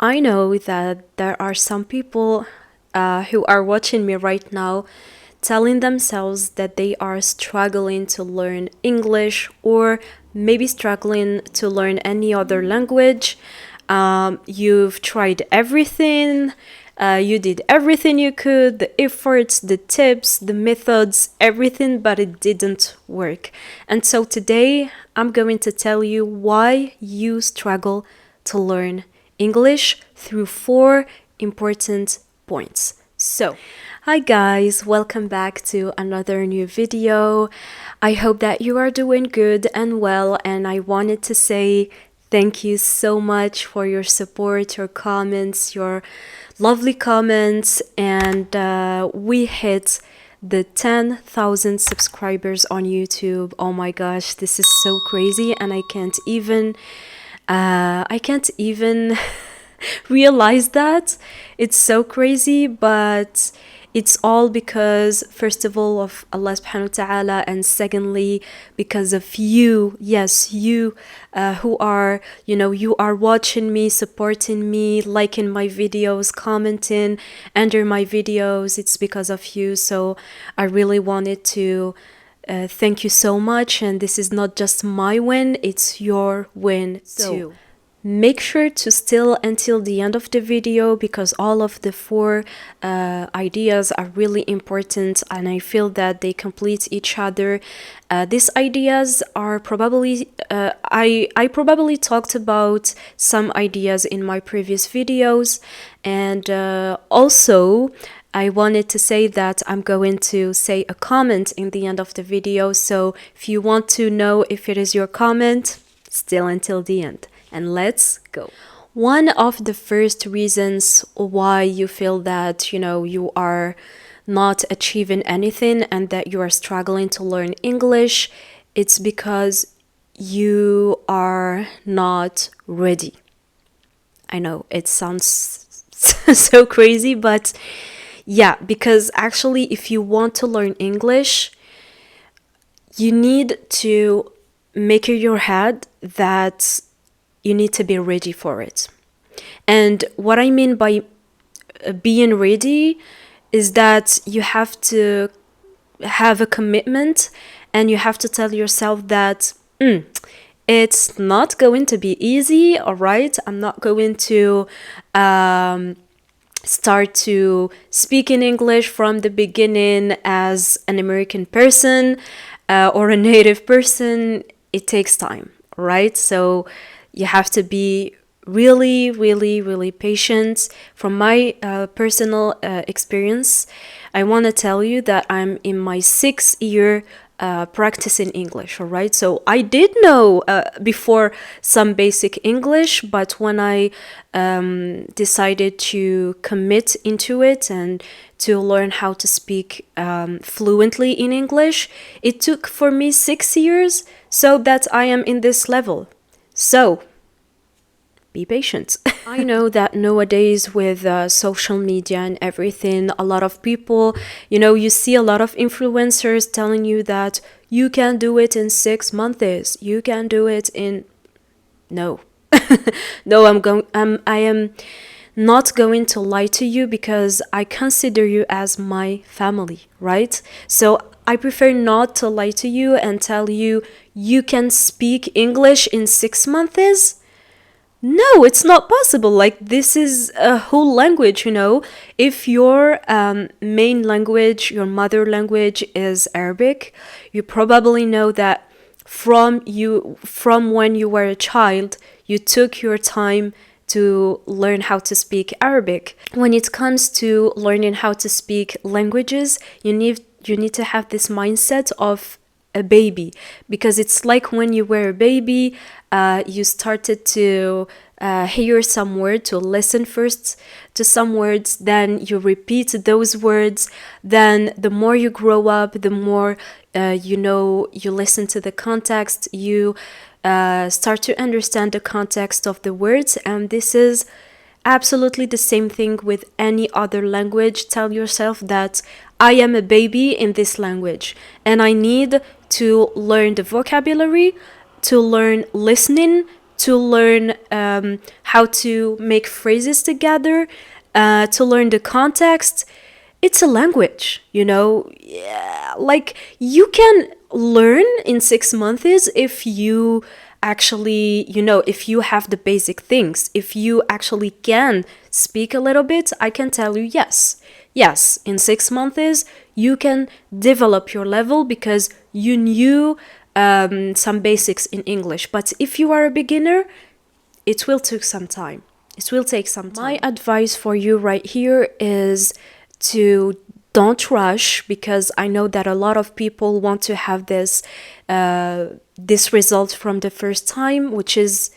I know that there are some people who are watching me right now telling themselves that they are struggling to learn English or maybe struggling to learn any other language. You've tried everything, you did everything you could, the efforts, the tips, the methods, everything, but it didn't work. And so today I'm going to tell you why you struggle to learn English through 4 important points. So, hi guys, welcome back to another new video. I hope that you are doing good and well, and I wanted to say thank you so much for your support, your comments, your lovely comments, and we hit the 10,000 subscribers on YouTube. Oh my gosh, this is so crazy, and I can't even realize that. It's so crazy, but it's all because, first of all, of Allah subhanahu wa ta'ala, and secondly, because of you. Yes, you who are, you are watching me, supporting me, liking my videos, commenting under my videos. It's because of you. So I really wanted to thank you so much. And this is not just my win, it's your win too. Make sure to still until the end of the video, because all of the 4 ideas are really important and I feel that they complete each other. These ideas are probably, I probably talked about some ideas in my previous videos, and also I wanted to say that I'm going to say a comment in the end of the video, so if you want to know if it is your comment, still until the end. And let's go. One of the first reasons why you feel that, you are not achieving anything and that you are struggling to learn English, it's because you are not ready. I know it sounds so crazy, but yeah, because actually if you want to learn English, you need to make in your head that you need to be ready for it. And what I mean by being ready is that you have to have a commitment and you have to tell yourself that it's not going to be easy, all right? I'm not going to start to speak in English from the beginning as an American person or a native person. It takes time, right? So you have to be really, really, really patient. From my personal experience, I want to tell you that I'm in my 6th year practicing English, all right? So I did know before some basic English, but when I decided to commit into it and to learn how to speak fluently in English, it took for me 6 years so that I am in this level. So, be patient. I know that nowadays with social media and everything, a lot of people, you see a lot of influencers telling you that you can do it in 6 months. You can do it in... No. No, I am not going to lie to you because I consider you as my family, right? So I prefer not to lie to you and tell you you can speak English in 6 months. No, it's not possible. Like, this is a whole language, If your main language, your mother language is Arabic, you probably know that from when you were a child, you took your time to learn how to speak Arabic. When it comes to learning how to speak languages, you need to have this mindset of a baby, because it's like when you were a baby, you started to hear some word, to listen first to some words, then you repeat those words, then the more you grow up, the more you listen to the context, you start to understand the context of the words. And this is absolutely the same thing with any other language. Tell yourself that I am a baby in this language and I need to learn the vocabulary, to learn listening, to learn how to make phrases together, to learn the context. It's a language, you know. Yeah, like you can learn in 6 months if you actually, you know, if you have the basic things, if you actually can speak a little bit. I can tell you, yes, in 6 months you can develop your level because you knew some basics in English. But if you are a beginner, it will take some time. My advice for you right here is to don't rush, because I know that a lot of people want to have this result from the first time, which is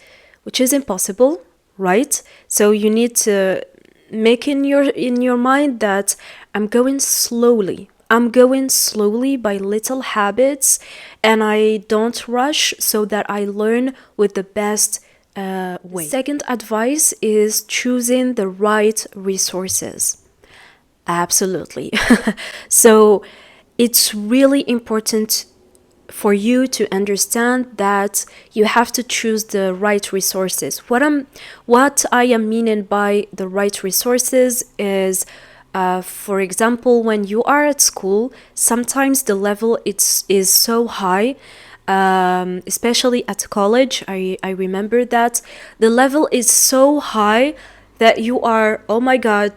impossible, right? So you need to make in your mind that I'm going slowly by little habits, and I don't rush, so that I learn with the best way. Second advice is choosing the right resources. Absolutely. So it's really important for you to understand that you have to choose the right resources. What I am meaning by the right resources is, for example, when you are at school, sometimes the level is so high, especially at college. I remember that the level is so high that you are, oh my God,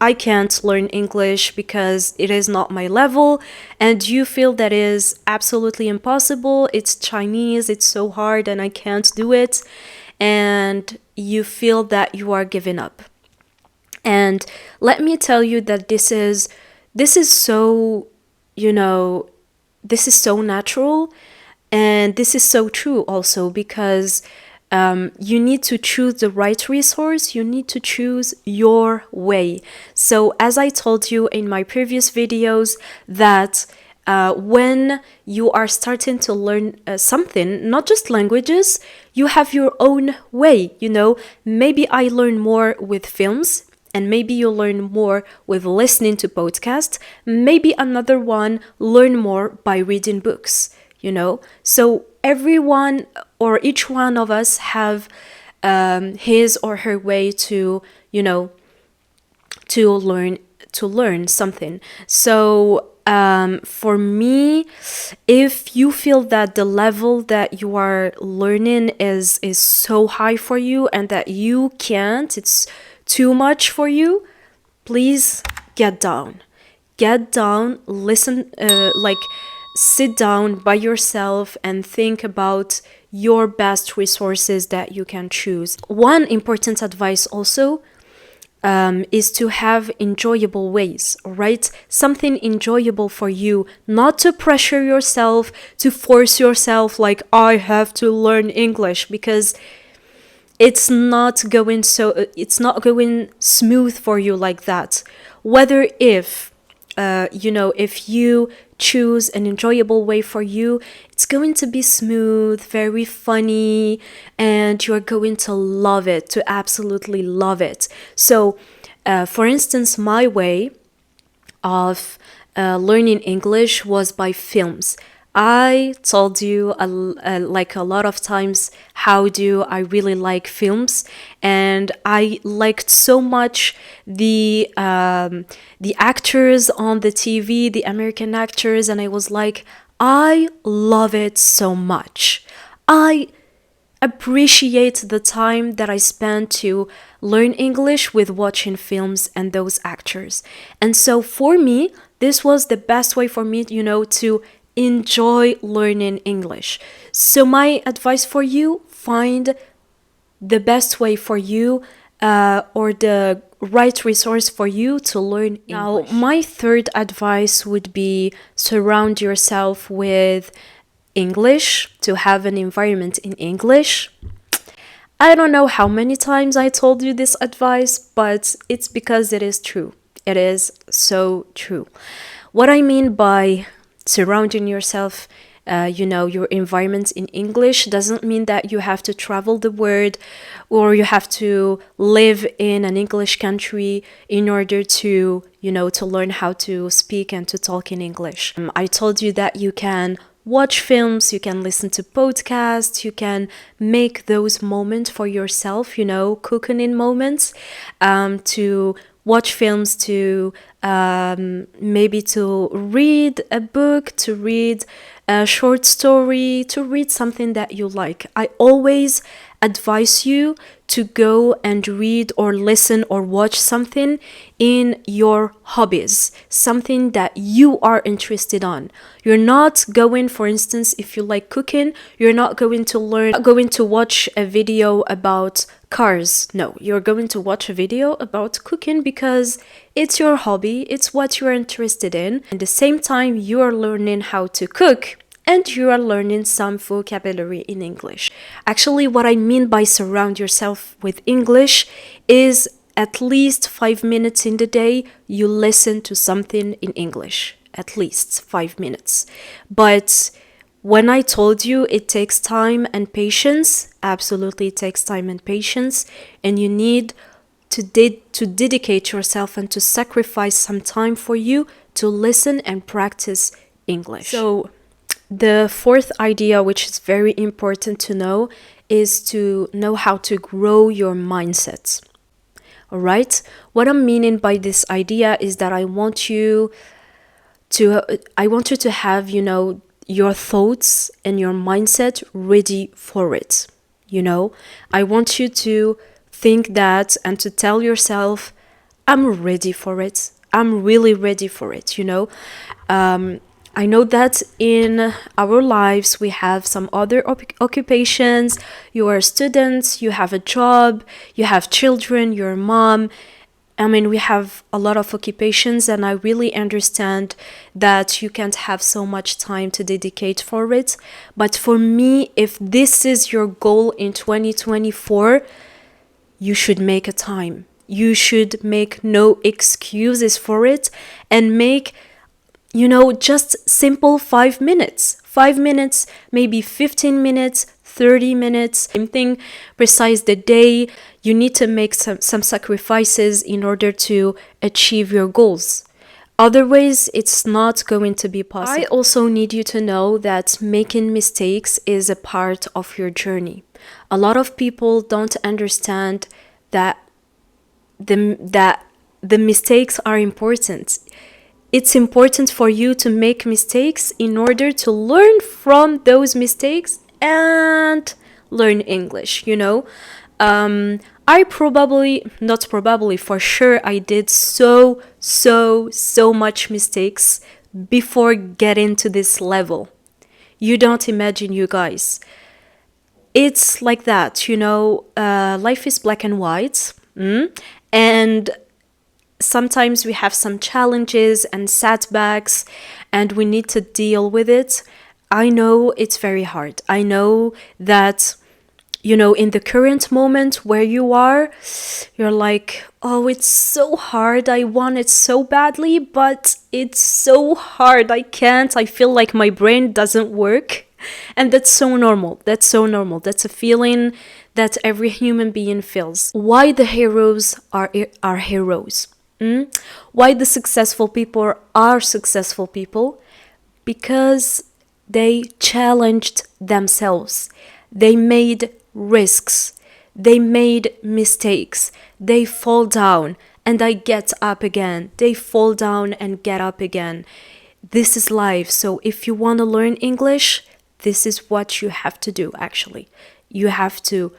I can't learn English because it is not my level, and you feel that is absolutely impossible. It's Chinese, it's so hard and I can't do it, and you feel that you are giving up. And let me tell you that this is so, you know, this is so natural, and this is so true also, because you need to choose the right resource. You need to choose your way. So as I told you in my previous videos, that when you are starting to learn something, not just languages, you have your own way. You know, maybe I learn more with films, and maybe you learn more with listening to podcasts. Maybe another one learn more by reading books, you know. So everyone, or each one of us, have his or her way to, you know, to learn something. So for me, if you feel that the level that you are learning is so high for you, and that you can't, it's too much for you, please get down, listen, like sit down by yourself and think about your best resources that you can choose. One important advice also is to have enjoyable ways, right? Something enjoyable for you, not to pressure yourself, to force yourself like, I have to learn English, because it's not going smooth for you like that. Whether if you choose an enjoyable way for you, it's going to be smooth, very funny, and you're going to love it, to absolutely love it. So, for instance, my way of learning English was by films. I told you like a lot of times how do I really like films, and I liked so much the actors on the TV, the American actors, and I was like, I love it so much. I appreciate the time that I spent to learn English with watching films and those actors. And so for me, this was the best way for me, you know, to enjoy learning English. So my advice for you, find the best way for you, or the right resource for you to learn English. Now, my third advice would be surround yourself with English, to have an environment in English. I don't know how many times I told you this advice, but it's because it is true. It is so true. What I mean by surrounding yourself, your environment in English, doesn't mean that you have to travel the world, or you have to live in an English country in order to learn how to speak and to talk in English. I told you that you can watch films, you can listen to podcasts, you can make those moments for yourself, you know, cooking in moments, to watch films, to maybe to read a book, to read a short story, to read something that you like. I always advise you to go and read or listen or watch something in your hobbies, something that you are interested on. You're not going, for instance, if you like cooking, you're not going to watch a video about cars. No, you're going to watch a video about cooking because it's your hobby, it's what you're interested in. At the same time, you are learning how to cook and you are learning some vocabulary in English. Actually, what I mean by surround yourself with English is at least 5 minutes in the day, you listen to something in English. At least 5 minutes. But when I told you it takes time and patience, absolutely it takes time and patience, and you need to dedicate yourself and to sacrifice some time for you to listen and practice English. So the fourth idea, which is very important to know, is to know how to grow your mindset. All right? What I'm meaning by this idea is that I want you to have, you know, your thoughts and your mindset ready for it. You know, I want you to think that and to tell yourself, I'm ready for it. I'm really ready for it, you know. I know that in our lives we have some other occupations. You are students, you have a job, you have children, you're a mom. I mean, we have a lot of occupations, and I really understand that you can't have so much time to dedicate for it. But for me, if this is your goal in 2024, you should make a time. You should make no excuses for it and make, you know, just simple 5 minutes. 5 minutes, maybe 15 minutes, 30 minutes, same thing, precise the day. You need to make some sacrifices in order to achieve your goals. Otherwise, it's not going to be possible. I also need you to know that making mistakes is a part of your journey. A lot of people don't understand that the mistakes are important. It's important for you to make mistakes in order to learn from those mistakes and learn English, you know. For sure, I did so much mistakes before getting to this level. You don't imagine, you guys. It's like that, you know, life is black and white, and sometimes we have some challenges and setbacks, and we need to deal with it. I know it's very hard. I know that, you know, in the current moment where you are, you're like, oh, it's so hard. I want it so badly, but it's so hard. I can't. I feel like my brain doesn't work. And that's so normal. That's so normal. That's a feeling that every human being feels. Why the heroes are heroes? Why the successful people are successful people? Because they challenged themselves. They made risks. They made mistakes. They fall down and they get up again. They fall down and get up again. This is life. So if you want to learn English, this is what you have to do, actually. You have to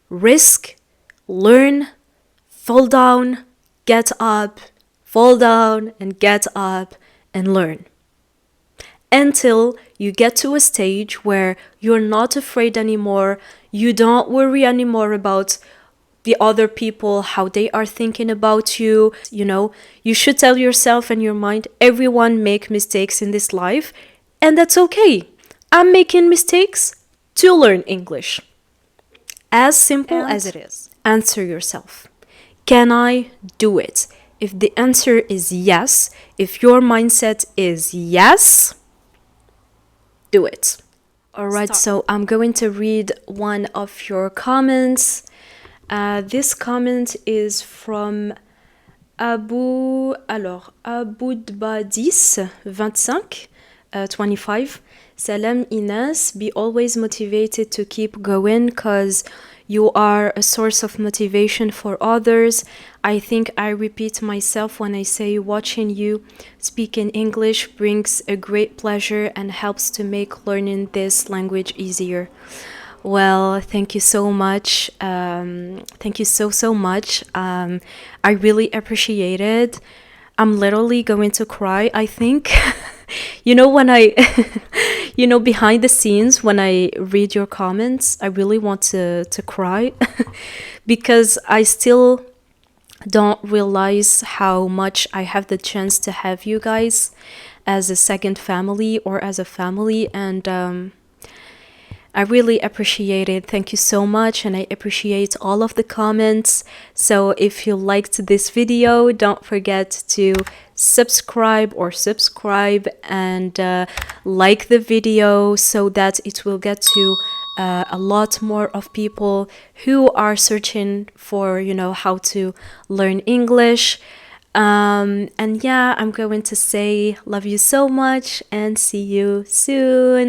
risk, learn, fall down, get up, fall down and get up and learn. Until you get to a stage where you're not afraid anymore, you don't worry anymore about the other people, how they are thinking about you. You know, you should tell yourself and your mind, everyone make mistakes in this life, and that's okay. I'm making mistakes to learn English. As simple as it is. Answer yourself. Can I do it? If the answer is yes, if your mindset is yes, do it. All right, so I'm going to read one of your comments. This comment is from Aboudba10 25. 25. Salam Ines, be always motivated to keep going because you are a source of motivation for others. I think I repeat myself when I say watching you speak in English brings a great pleasure and helps to make learning this language easier. Well, thank you so much. Thank you so much. I really appreciate it. I'm literally going to cry, I think. You know, when I, behind the scenes, when I read your comments, I really want to cry because I still don't realize how much I have the chance to have you guys as a second family or as a family. And I really appreciate it. Thank you so much, and I appreciate all of the comments. So if you liked this video, don't forget to subscribe and like the video so that it will get to a lot more of people who are searching for, how to learn English. And yeah, I'm going to say love you so much and see you soon.